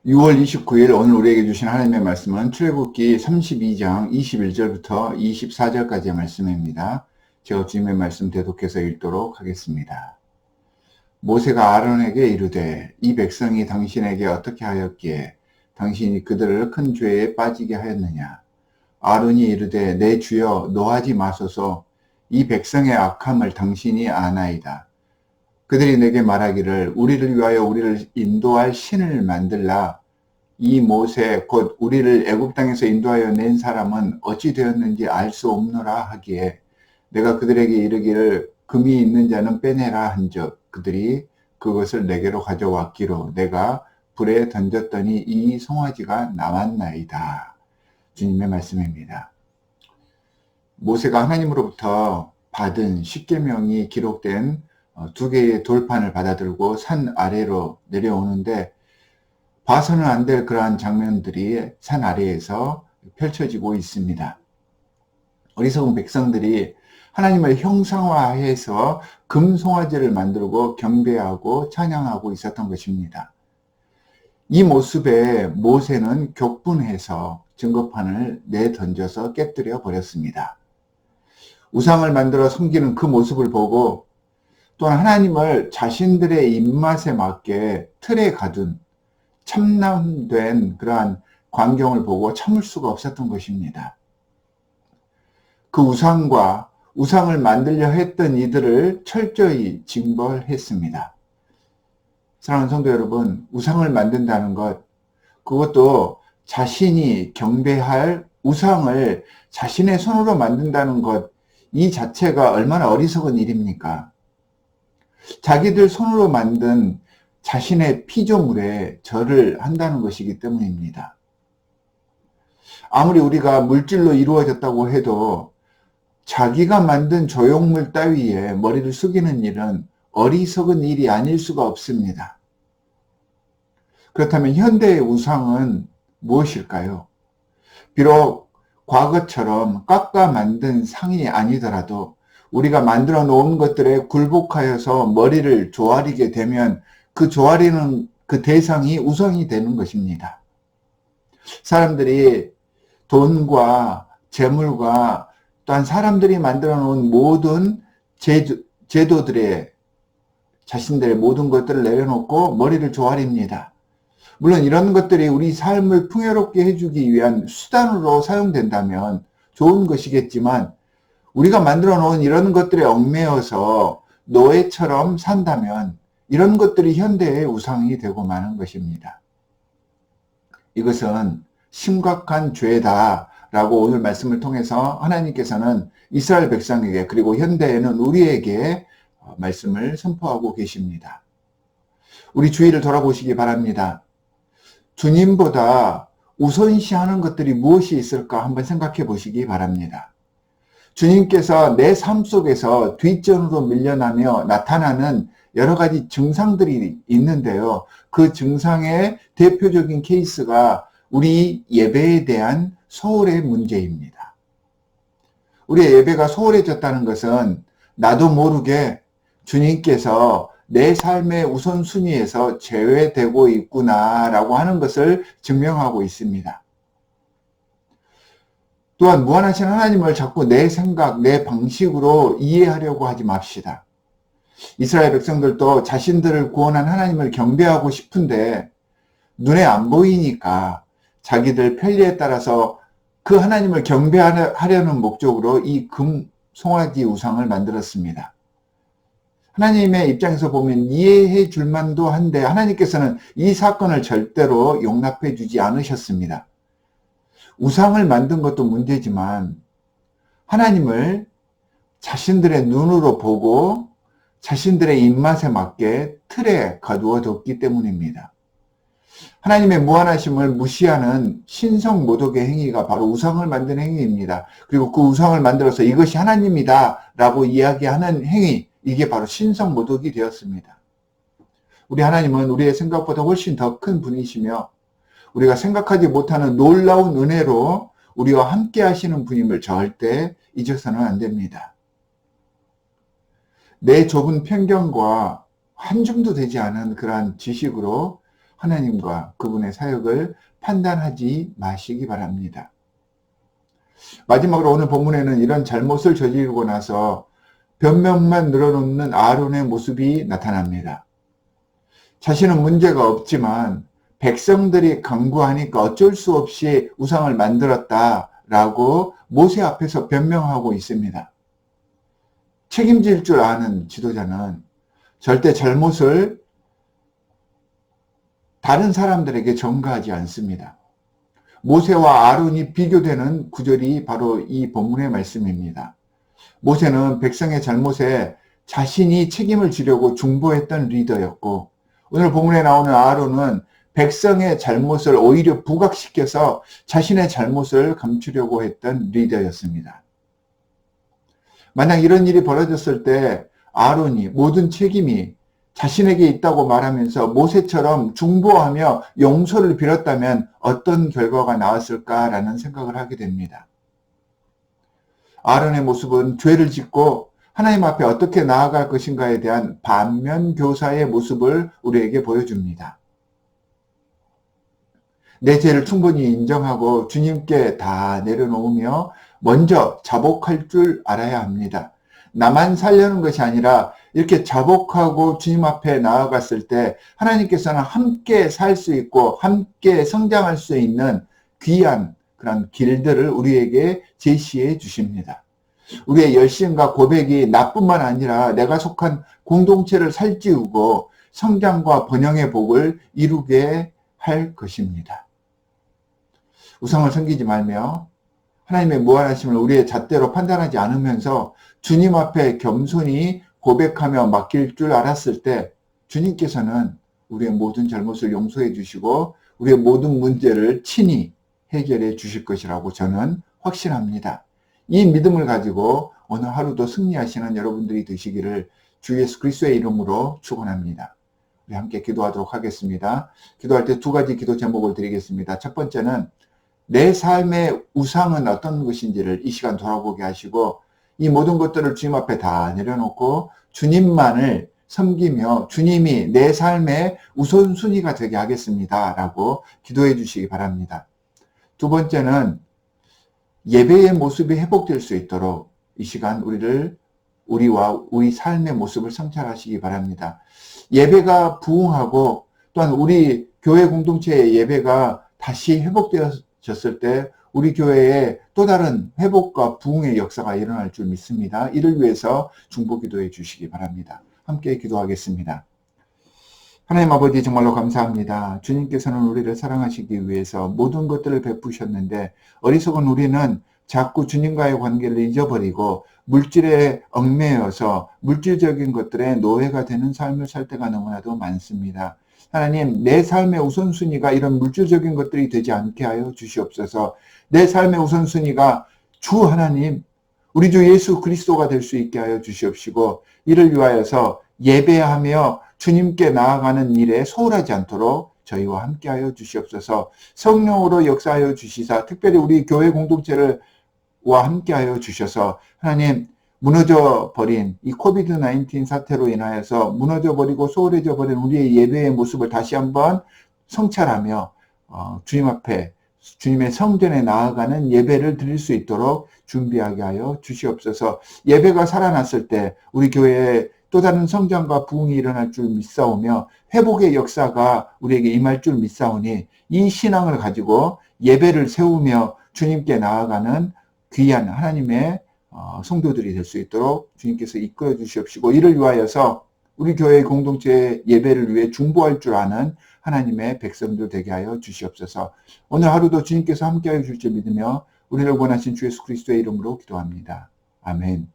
6월 29일 오늘 우리에게 주신 하나님의 말씀은 출애굽기 32장 21절부터 24절까지의 말씀입니다. 제가 주님의 말씀 대독해서 읽도록 하겠습니다. 모세가 아론에게 이르되 이 백성이 당신에게 어떻게 하였기에 당신이 그들을 큰 죄에 빠지게 하였느냐. 아론이 이르되 내 주여 노하지 마소서. 이 백성의 악함을 당신이 아나이다. 그들이 내게 말하기를 우리를 위하여 우리를 인도할 신을 만들라. 이 모세 곧 우리를 애굽 땅에서 인도하여 낸 사람은 어찌 되었는지 알 수 없노라 하기에 내가 그들에게 이르기를 금이 있는 자는 빼내라 한즉 그들이 그것을 내게로 가져왔기로 내가 불에 던졌더니 이 송아지가 나왔나이다. 주님의 말씀입니다. 모세가 하나님으로부터 받은 십계명이 기록된 두 개의 돌판을 받아들고 산 아래로 내려오는데 봐서는 안 될 그러한 장면들이 산 아래에서 펼쳐지고 있습니다. 어리석은 백성들이 하나님을 형상화해서 금송아지를 만들고 경배하고 찬양하고 있었던 것입니다. 이 모습에 모세는 격분해서 증거판을 내던져서 깨뜨려 버렸습니다. 우상을 만들어 섬기는 그 모습을 보고 또한 하나님을 자신들의 입맛에 맞게 틀에 가둔 참남된 그러한 광경을 보고 참을 수가 없었던 것입니다. 그 우상을 만들려 했던 이들을 철저히 징벌했습니다. 사랑하는 성도 여러분, 우상을 만든다는 것, 그것도 자신이 경배할 우상을 자신의 손으로 만든다는 것, 이 자체가 얼마나 어리석은 일입니까? 자기들 손으로 만든 자신의 피조물에 절을 한다는 것이기 때문입니다. 아무리 우리가 물질로 이루어졌다고 해도 자기가 만든 조형물 따위에 머리를 숙이는 일은 어리석은 일이 아닐 수가 없습니다. 그렇다면 현대의 우상은 무엇일까요? 비록 과거처럼 깎아 만든 상이 아니더라도 우리가 만들어 놓은 것들에 굴복하여서 머리를 조아리게 되면 그 조아리는 그 대상이 우상이 되는 것입니다. 사람들이 돈과 재물과 또한 사람들이 만들어 놓은 모든 제도들에 자신들의 모든 것들을 내려놓고 머리를 조아립니다. 물론 이런 것들이 우리 삶을 풍요롭게 해주기 위한 수단으로 사용된다면 좋은 것이겠지만 우리가 만들어 놓은 이런 것들에 얽매여서 노예처럼 산다면 이런 것들이 현대의 우상이 되고 마는 것입니다. 이것은 심각한 죄다라고 오늘 말씀을 통해서 하나님께서는 이스라엘 백성에게 그리고 현대에는 우리에게 말씀을 선포하고 계십니다. 우리 주위를 돌아보시기 바랍니다. 주님보다 우선시하는 것들이 무엇이 있을까 한번 생각해 보시기 바랍니다. 주님께서 내 삶 속에서 뒷전으로 밀려나며 나타나는 여러 가지 증상들이 있는데요. 그 증상의 대표적인 케이스가 우리 예배에 대한 소홀의 문제입니다. 우리의 예배가 소홀해졌다는 것은 나도 모르게 주님께서 내 삶의 우선순위에서 제외되고 있구나라고 하는 것을 증명하고 있습니다. 또한 무한하신 하나님을 자꾸 내 생각, 내 방식으로 이해하려고 하지 맙시다. 이스라엘 백성들도 자신들을 구원한 하나님을 경배하고 싶은데 눈에 안 보이니까 자기들 편리에 따라서 그 하나님을 경배하려는 목적으로 이 금 송아지 우상을 만들었습니다. 하나님의 입장에서 보면 이해해 줄 만도 한데 하나님께서는 이 사건을 절대로 용납해 주지 않으셨습니다. 우상을 만든 것도 문제지만 하나님을 자신들의 눈으로 보고 자신들의 입맛에 맞게 틀에 가두어뒀기 때문입니다. 하나님의 무한하심을 무시하는 신성모독의 행위가 바로 우상을 만드는 행위입니다. 그리고 그 우상을 만들어서 이것이 하나님이다 라고 이야기하는 행위, 이게 바로 신성모독이 되었습니다. 우리 하나님은 우리의 생각보다 훨씬 더 큰 분이시며 우리가 생각하지 못하는 놀라운 은혜로 우리와 함께 하시는 분임을 절대 잊어서는 안 됩니다. 내 좁은 편견과 한 줌도 되지 않은 그러한 지식으로 하나님과 그분의 사역을 판단하지 마시기 바랍니다. 마지막으로 오늘 본문에는 이런 잘못을 저지르고 나서 변명만 늘어놓는 아론의 모습이 나타납니다. 자신은 문제가 없지만 백성들이 강구하니까 어쩔 수 없이 우상을 만들었다라고 모세 앞에서 변명하고 있습니다. 책임질 줄 아는 지도자는 절대 잘못을 다른 사람들에게 전가하지 않습니다. 모세와 아론이 비교되는 구절이 바로 이 본문의 말씀입니다. 모세는 백성의 잘못에 자신이 책임을 지려고 중보했던 리더였고, 오늘 본문에 나오는 아론은 백성의 잘못을 오히려 부각시켜서 자신의 잘못을 감추려고 했던 리더였습니다. 만약 이런 일이 벌어졌을 때 아론이 모든 책임이 자신에게 있다고 말하면서 모세처럼 중보하며 용서를 빌었다면 어떤 결과가 나왔을까라는 생각을 하게 됩니다. 아론의 모습은 죄를 짓고 하나님 앞에 어떻게 나아갈 것인가에 대한 반면교사의 모습을 우리에게 보여줍니다. 내 죄를 충분히 인정하고 주님께 다 내려놓으며 먼저 자복할 줄 알아야 합니다. 나만 살려는 것이 아니라 이렇게 자복하고 주님 앞에 나아갔을 때 하나님께서는 함께 살 수 있고 함께 성장할 수 있는 귀한 그런 길들을 우리에게 제시해 주십니다. 우리의 열심과 고백이 나뿐만 아니라 내가 속한 공동체를 살찌우고 성장과 번영의 복을 이루게 할 것입니다. 우상을 섬기지 말며 하나님의 무한하심을 우리의 잣대로 판단하지 않으면서 주님 앞에 겸손히 고백하며 맡길 줄 알았을 때 주님께서는 우리의 모든 잘못을 용서해 주시고 우리의 모든 문제를 친히 해결해 주실 것이라고 저는 확신합니다. 이 믿음을 가지고 오늘 하루도 승리하시는 여러분들이 되시기를 주 예수 그리스도의 이름으로 축원합니다. 우리 함께 기도하도록 하겠습니다. 기도할 때 두 가지 기도 제목을 드리겠습니다. 첫 번째는 내 삶의 우상은 어떤 것인지를 이 시간 돌아보게 하시고 이 모든 것들을 주님 앞에 다 내려놓고 주님만을 섬기며 주님이 내 삶의 우선순위가 되게 하겠습니다 라고 기도해 주시기 바랍니다. 두 번째는 예배의 모습이 회복될 수 있도록 이 시간 우리와 우리 삶의 모습을 성찰하시기 바랍니다. 예배가 부흥하고 또한 우리 교회 공동체의 예배가 다시 회복되었을 때 우리 교회에 또 다른 회복과 부흥의 역사가 일어날 줄 믿습니다. 이를 위해서 중보 기도해 주시기 바랍니다. 함께 기도하겠습니다. 하나님 아버지 정말로 감사합니다. 주님께서는 우리를 사랑하시기 위해서 모든 것들을 베푸셨는데 어리석은 우리는 자꾸 주님과의 관계를 잊어버리고 물질에 얽매여서 물질적인 것들에 노예가 되는 삶을 살 때가 너무나도 많습니다. 하나님, 내 삶의 우선순위가 이런 물질적인 것들이 되지 않게 하여 주시옵소서. 내 삶의 우선순위가 주 하나님, 우리 주 예수 그리스도가 될 수 있게 하여 주시옵시고 이를 위하여서 예배하며 주님께 나아가는 일에 소홀하지 않도록 저희와 함께하여 주시옵소서. 성령으로 역사하여 주시사 특별히 우리 교회 공동체와 함께하여 주셔서 하나님 무너져 버린 이 코비드-19 사태로 인하여서 무너져 버리고 소홀해져 버린 우리의 예배의 모습을 다시 한번 성찰하며 주님 앞에 주님의 성전에 나아가는 예배를 드릴 수 있도록 준비하게 하여 주시옵소서. 예배가 살아났을 때 우리 교회에 또 다른 성장과 부흥이 일어날 줄 믿사오며 회복의 역사가 우리에게 임할 줄 믿사오니 이 신앙을 가지고 예배를 세우며 주님께 나아가는 귀한 하나님의 성도들이 될 수 있도록 주님께서 이끌어 주시옵시고 이를 위하여서 우리 교회 공동체의 예배를 위해 중보할 줄 아는 하나님의 백성들 되게 하여 주시옵소서. 오늘 하루도 주님께서 함께하여 줄 줄 믿으며 우리를 원하신 주 예수 그리스도의 이름으로 기도합니다. 아멘.